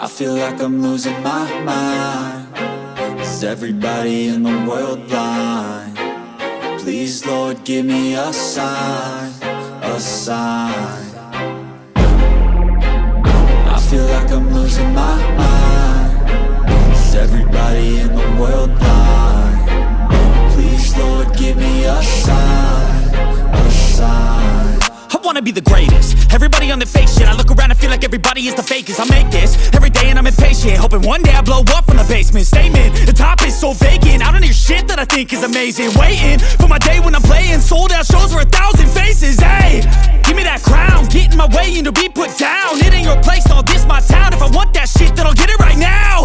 I feel like I'm losing my mind. Is everybody in the world blind? Please, Lord, give me a sign, a sign. I feel like I'm losing my mind. Is everybody in the world blind? Please, Lord, give me a sign, a sign. I wanna be the greatest. Everybody on the fake shit. I look around and feel like everybody is the fakest. I make this every day and I'm impatient, hoping one day I blow up from the basement. Statement, the top is so vacant. I don't hear shit that I think is amazing. Waiting for my day when I'm playing sold out shows for 1,000 faces. Hey, give me that crown, get in my way and to be put down. It ain't your place, no, this my town. If I want that shit, then I'll get it right now.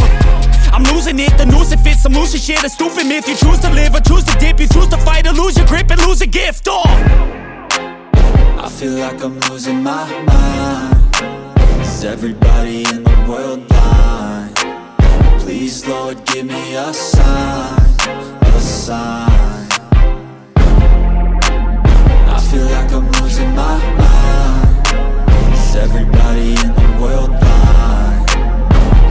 I'm losing it, the noose it fits, some losing shit, a stupid myth. You choose to live or choose to dip, you choose to fight or lose your grip and lose a gift. I feel like I'm losing my mind. Is everybody in the world blind? Please, Lord, give me a sign, a sign. I feel like I'm losing my mind. Is everybody in the world blind?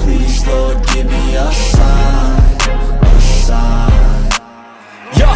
Please, Lord, give me a sign, a sign. Yeah.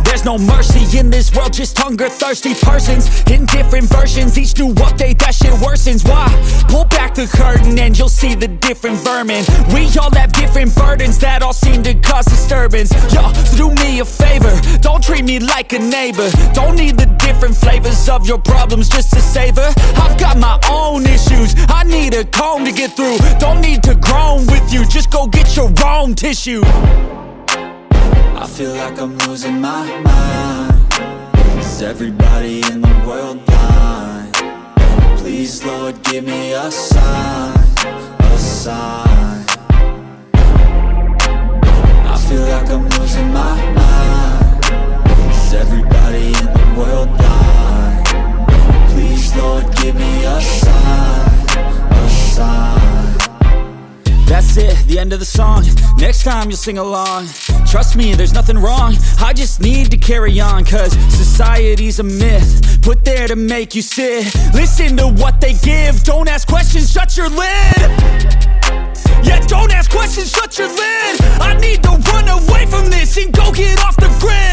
There's no mercy in this world, just hunger-thirsty persons in different versions. Each new update, that shit worsens. Why? Pull back the curtain and you'll see the different vermin. We all have different burdens that all seem to cause disturbance. Yo, so do me a favor, don't treat me like a neighbor. Don't need the different flavors of your problems just to savor. I've got my own issues, I need a comb to get through. Don't need to groan with you, just go get your own tissue. I feel like I'm losing my mind. Is everybody in the world blind? Please, Lord, give me a sign, a sign. I feel like I'm losing my mind. Is everybody in the world blind? Please, Lord, give me a sign, a sign. That's it, the end of the song. Next time you'll sing along. Trust me, there's nothing wrong. I just need to carry on, cause society's a myth put there to make you sit. Listen to what they give. Don't ask questions, shut your lid. Yeah, don't ask questions, shut your lid. I need to run away from this and go get off the grid.